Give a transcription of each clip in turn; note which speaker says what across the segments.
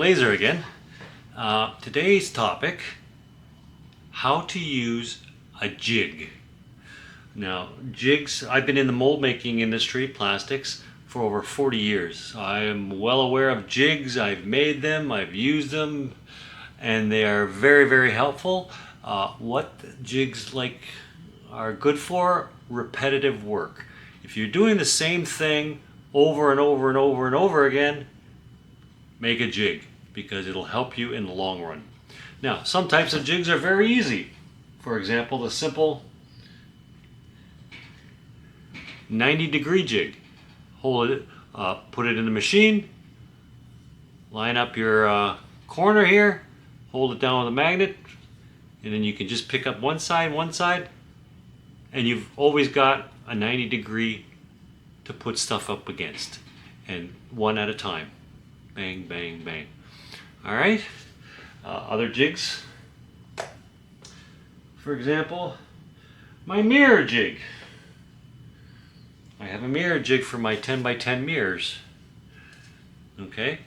Speaker 1: Lazer again. Today's topic, how to use a jig. Now, jigs, I've been in the mold making industry, plastics, for over 40 years. I am well aware of jigs. I've made them, I've used them, and they are very, very helpful. What jigs are good for? Repetitive work. If you're doing the same thing over and over and over and over again, make a jig, because it'll help you in the long run. Now, some types of jigs are very easy. For example, the simple 90-degree jig. Hold it, put it in the machine, line up your corner here, hold it down with a magnet, and then you can just pick up one side, and you've always got a 90-degree to put stuff up against, and one at a time. Bang, bang, bang. All right. Other jigs. For example, my mirror jig. I have a mirror jig for my 10 by 10 mirrors. Okay.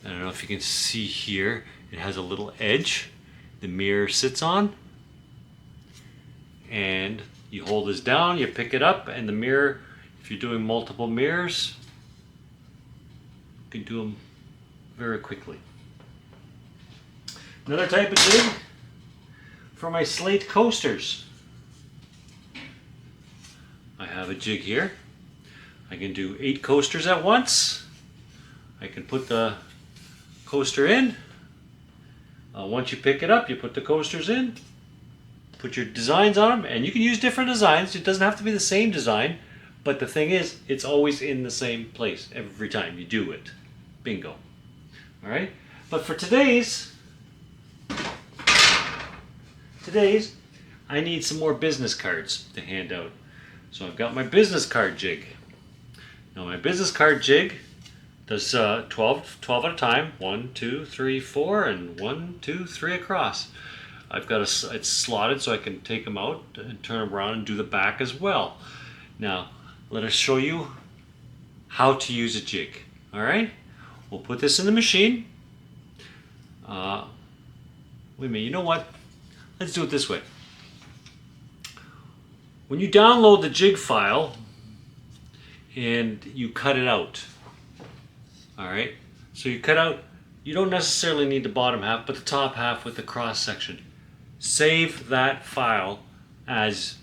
Speaker 1: I don't know if you can see here. It has a little edge the mirror sits on. And you hold this down, you pick it up, and the mirror, if you're doing multiple mirrors, you can do them very quickly. Another type of jig for my slate coasters. I have a jig here. I can do 8 coasters at once. I can put the coaster in. Once you pick it up, you put the coasters in, put your designs on them, and you can use different designs. It doesn't have to be the same design, but the thing is, it's always in the same place every time you do it. Bingo. All right, but for today's, I need some more business cards to hand out. So I've got my business card jig. Now my business card jig does 12 at a time. 1, 2, 3, 4, and 1, 2, 3 across. I've got it's slotted so I can take them out and turn them around and do the back as well. Now let us show you how to use a jig. All right. We'll put this in the machine. Wait a minute, you know what? Let's do it this way. When you download the jig file and you cut it out, all right? So you cut out, you don't necessarily need the bottom half, but the top half with the cross section. Save that file as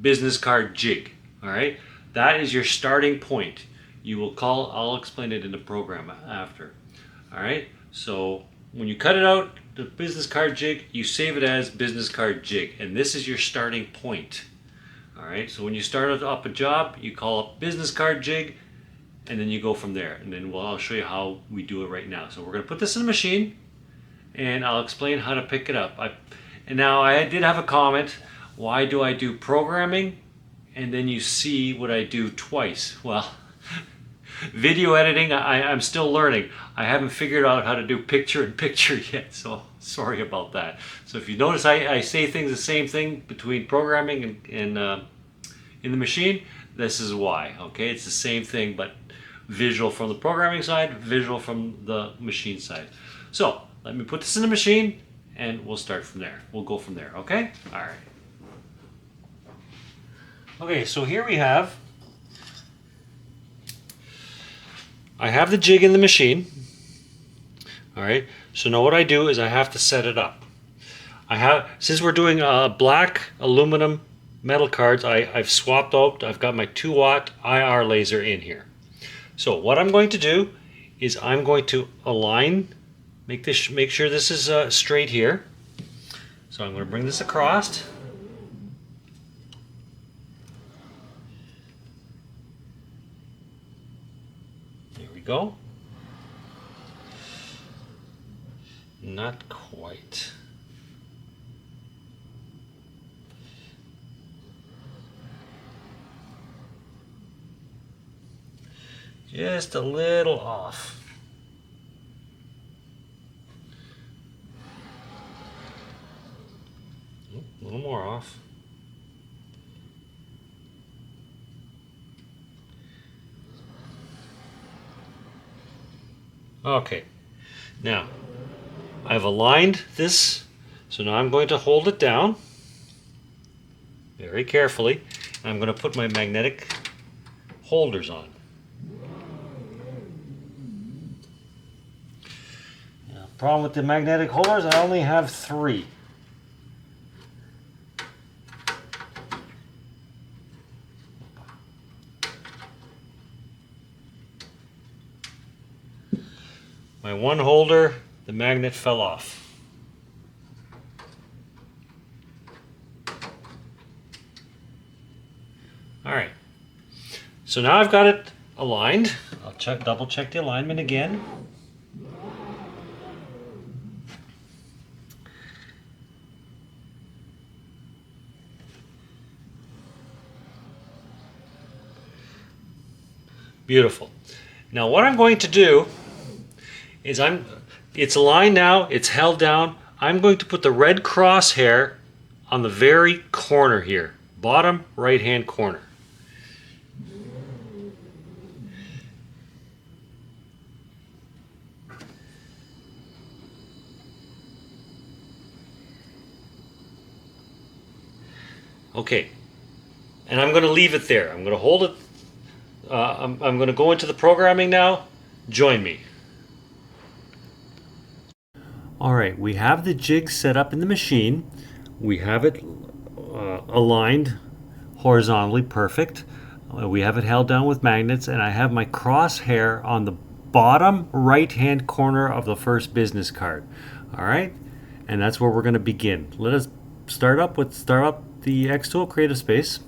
Speaker 1: business card jig, all right? That is your starting point. You will call, I'll explain it in the program after. All right, so when you cut it out, the business card jig, you save it as business card jig, and this is your starting point. All right, so when you start up a job, you call up business card jig, and then you go from there. And then I'll show you how we do it right now. So we're gonna put this in the machine, and I'll explain how to pick it up. And now I did have a comment, why do I do programming, and then you see what I do twice? Well, video editing, I'm still learning. I haven't figured out how to do picture-in-picture yet, so sorry about that. So if you notice I say things the same thing between programming and in the machine, this is why, okay? It's the same thing, but visual from the programming side, visual from the machine side. So let me put this in the machine and we'll start from there. We'll go from there, okay? All right. Okay, so here we have, I have the jig in the machine. All right, so now what I do is I have to set it up. Since we're doing black aluminum metal cards, I've swapped out, I've got my 2-watt IR laser in here. So what I'm going to do is I'm going to align, make sure this is straight here. So I'm going to bring this across. There we go. Not quite. Just a little off. A little more off. Okay. Now, I've aligned this, so now I'm going to hold it down very carefully. And I'm going to put my magnetic holders on. Now, problem with the magnetic holders, I only have 3. My one holder, the magnet fell off. Alright, so now I've got it aligned. I'll double check the alignment again. Beautiful. Now what I'm going to do is it's aligned now, it's held down. I'm going to put the red crosshair on the very corner here, bottom right hand corner. Okay, and I'm going to leave it there. I'm going to hold it. I'm going to go into the programming now. Join me. Alright, we have the jig set up in the machine. We have it aligned horizontally, perfect. We have it held down with magnets, and I have my crosshair on the bottom right hand corner of the first business card. Alright, and that's where we're going to begin. Let us start up the xtool, create a space.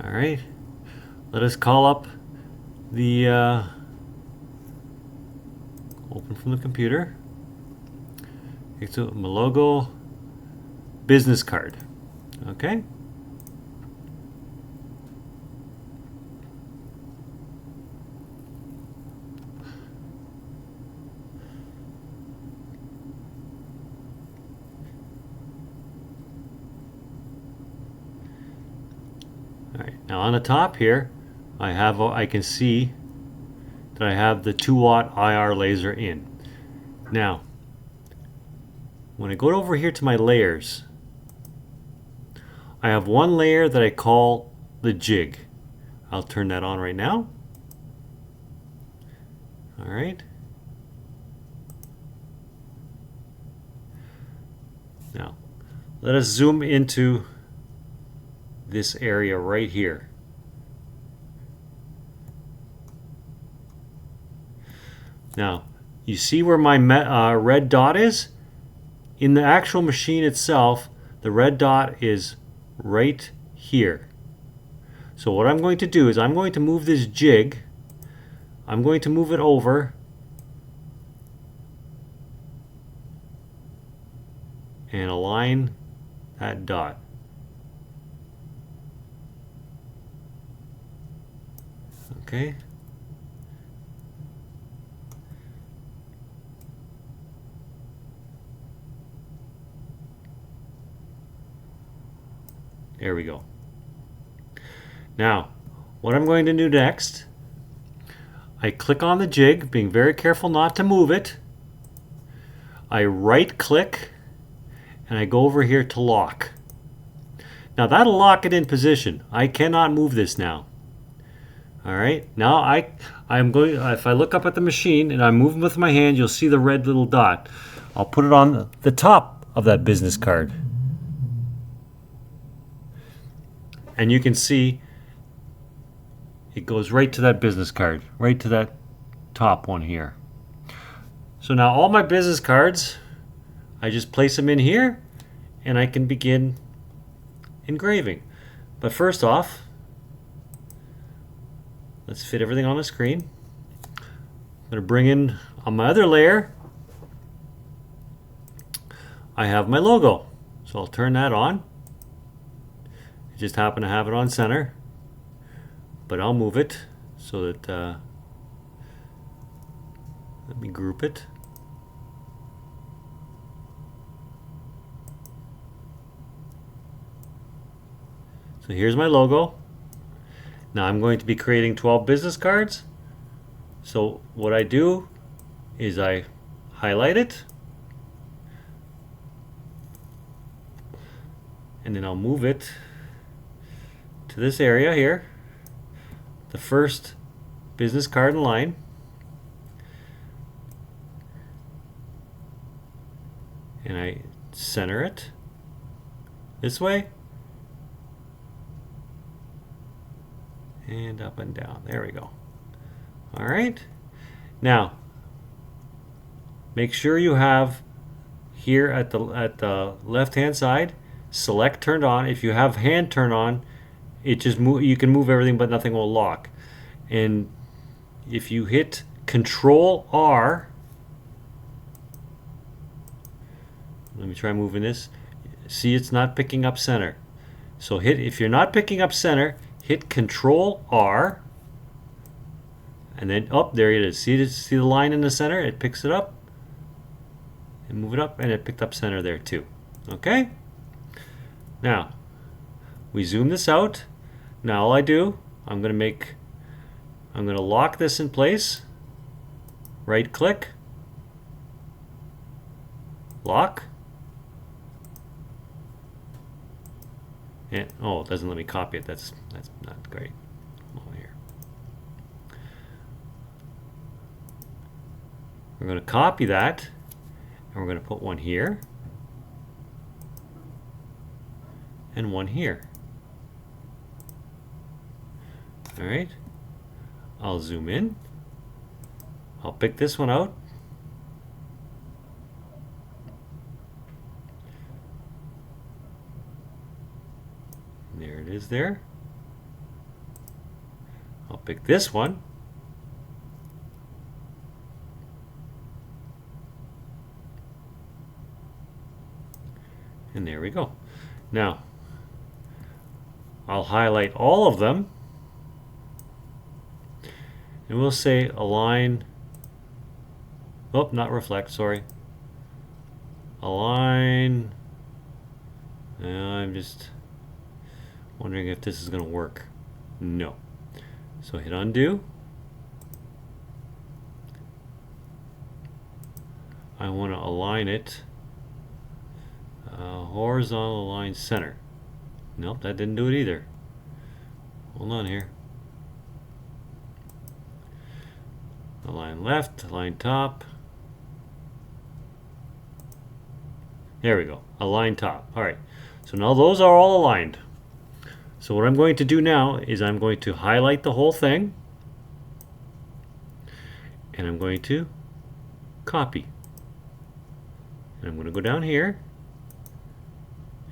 Speaker 1: Alright, let us call up the open from the computer. My logo business card. Okay. Alright, now on the top here, I can see that I have the 2-watt IR laser in. Now, when I go over here to my layers, I have one layer that I call the jig. I'll turn that on right now. Alright. Now, let us zoom into this area right here. Now, you see where my red dot is? In the actual machine itself, the red dot is right here. So what I'm going to do is I'm going to move this jig. I'm going to move it over and align that dot. Okay. There we go. Now, what I'm going to do next, I click on the jig, being very careful not to move it. I right click and I go over here to lock. Now that'll lock it in position. I cannot move this now. Alright, now I'm going, if I look up at the machine and I'm moving with my hand, you'll see the red little dot. I'll put it on the top of that business card. And you can see it goes right to that business card, right to that top one here. So now all my business cards, I just place them in here and I can begin engraving. But first off, let's fit everything on the screen. I'm going to bring in on my other layer, I have my logo. So I'll turn that on. I just happen to have it on center, but I'll move it so that, let me group it. So here's my logo. Now I'm going to be creating 12 business cards. So what I do is I highlight it, and then I'll move it to this area here, the first business card in line. And I center it this way and up and down. There we go. All right. Now, make sure you have here at the left-hand side, select turned on. If you have hand turned on, it just you can move everything, but nothing will lock. And if you hit Control R, let me try moving this. See, it's not picking up center. So if you're not picking up center, hit Control R, and then there it is. See the line in the center? It picks it up and move it up, and it picked up center there too. Okay. Now we zoom this out. Now all I do, I'm gonna lock this in place. Right click, lock. And oh, it doesn't let me copy it. That's not great. Come on here. We're going to copy that, and we're going to put one here and one here. All right. I'll zoom in. I'll pick this one out. There it is there. I'll pick this one. And there we go. Now, I'll highlight all of them. And we'll say align. Oh, not reflect, sorry. Align. I'm just wondering if this is going to work. No. So hit undo. I want to align it horizontal line center. Nope, that didn't do it either. Hold on here. Align left, align top. There we go. Align top. All right. So now those are all aligned. So what I'm going to do now is I'm going to highlight the whole thing, and I'm going to copy. And I'm going to go down here,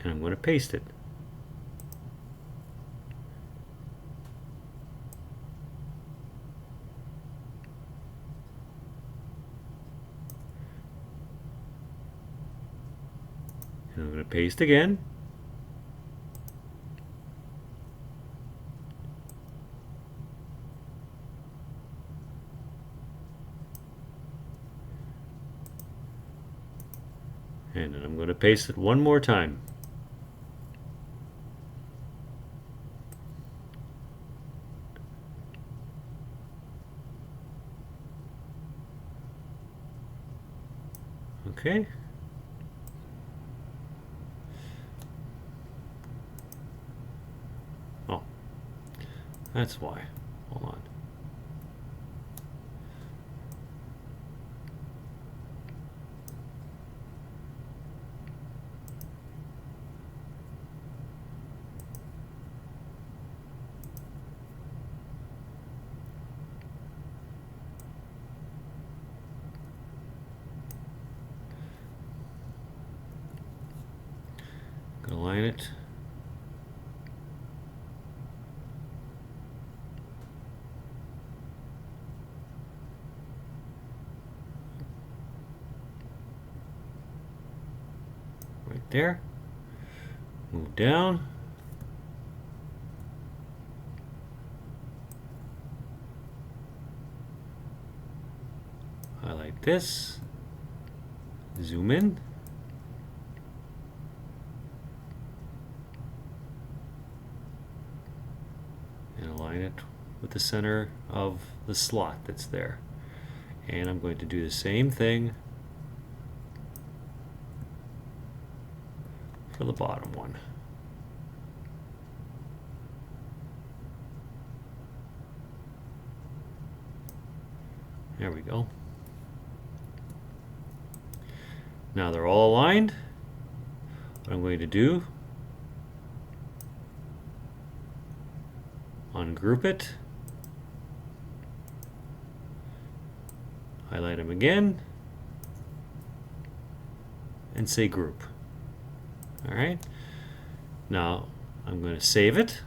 Speaker 1: and I'm going to paste it. And I'm going to paste again. And then I'm going to paste it one more time. Okay. Oh, that's why. Hold on. Align it. Right there. Move down. Highlight this. Zoom in. align it with the center of the slot that's there. And I'm going to do the same thing for the bottom one. There we go. Now they're all aligned. What I'm going to do, ungroup it, highlight them again, and say group. All right. Now I'm going to save it.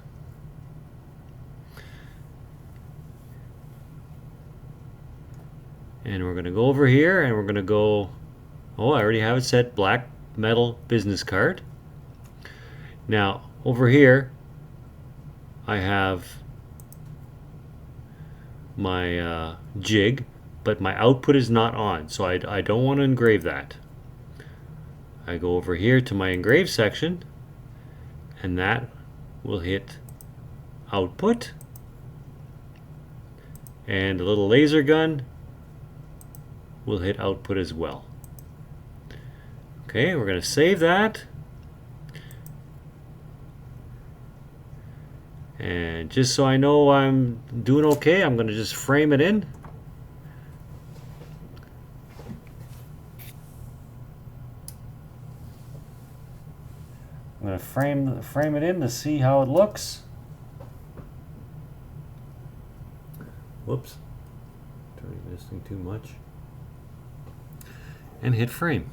Speaker 1: And we're going to go over here and we're going to go, oh, I already have it set, black metal business card. Now over here I have my jig, but my output is not on, so I don't want to engrave that. I go over here to my engrave section and that will hit output, and a little laser gun will hit output as well. Okay, we're going to save that. And just so I know I'm doing okay, I'm going to just frame it in. I'm going to frame it in to see how it looks. Whoops. Turning this thing too much. And hit frame.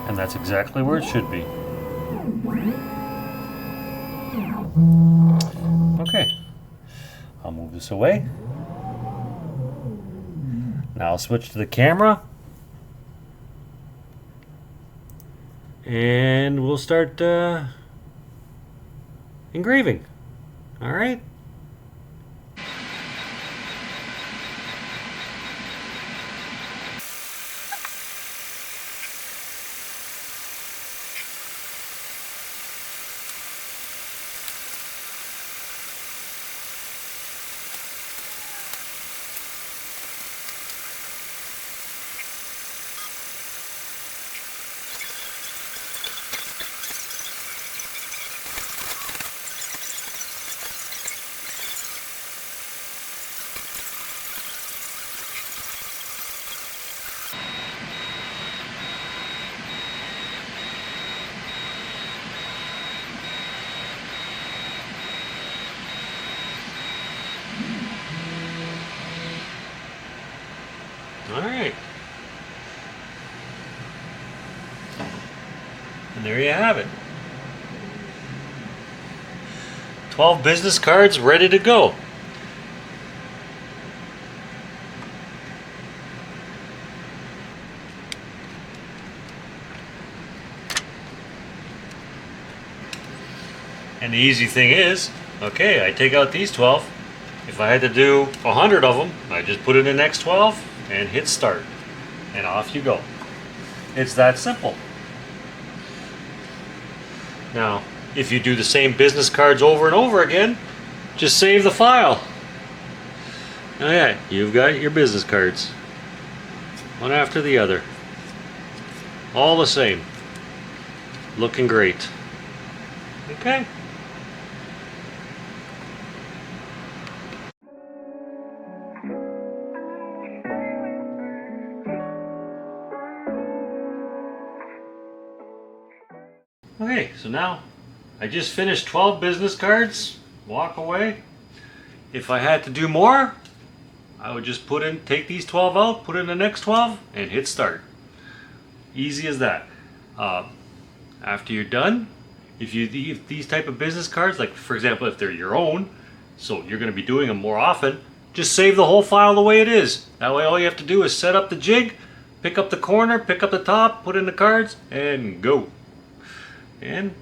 Speaker 1: And that's exactly where it should be. Okay, I'll move this away. Now I'll switch to the camera and we'll start engraving. All right. All right. And there you have it. 12 business cards ready to go. And the easy thing is, okay, I take out these 12. If I had to do 100 of them, I just put in the next 12 and hit start. And off you go. It's that simple. Now, if you do the same business cards over and over again, just save the file. Oh yeah, you've got your business cards. One after the other. All the same. Looking great. Okay. Okay, so now I just finished 12 business cards, walk away. If I had to do more, I would just take these 12 out, put in the next 12, and hit start. Easy as that. After you're done, if these type of business cards, like for example, if they're your own, so you're going to be doing them more often, just save the whole file the way it is. That way all you have to do is set up the jig, pick up the corner, pick up the top, put in the cards, and go. And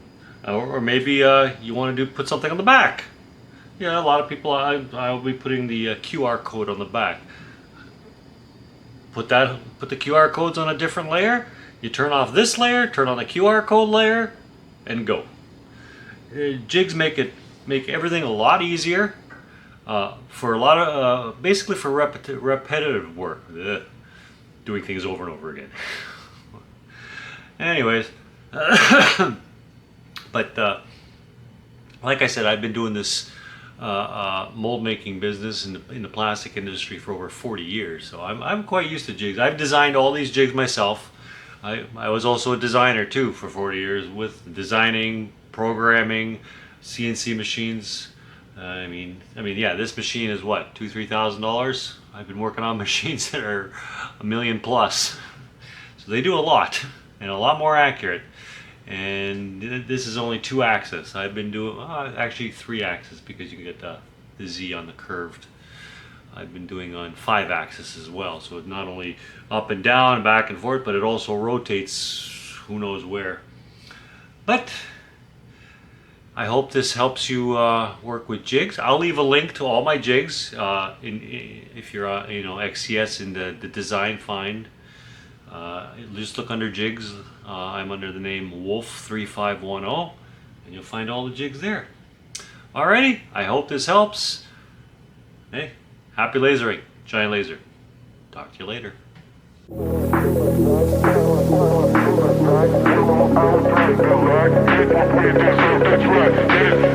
Speaker 1: or maybe you want to put something on the back. Yeah, a lot of people, I'll be putting the QR code on the back. Put the QR codes on a different layer. You turn off this layer, turn on the QR code layer, and go. Jigs make everything a lot easier for a lot of basically for repetitive work. Ugh. Doing things over and over again. Anyways, but like I said, I've been doing this mold making business in the plastic industry for over 40 years, so I'm quite used to jigs. I've designed all these jigs myself. I was also a designer too for 40 years, with designing, programming, CNC machines. I mean, yeah, this machine is what, $2,000–$3,000. I've been working on machines that are $1 million plus, so they do a lot and a lot more accurate. And this is only 2 axis. I've been doing actually 3 axis, because you can get the Z on the curved. I've been doing on 5 axis as well, so it's not only up and down, back and forth, but it also rotates who knows where. But I hope this helps you work with jigs. I'll leave a link to all my jigs if you're XCS in the design find. Just look under jigs. I'm under the name Wolf3510, and you'll find all the jigs there. Alrighty, I hope this helps. Hey, happy lasering, Johnny Lazer. Talk to you later. That's right.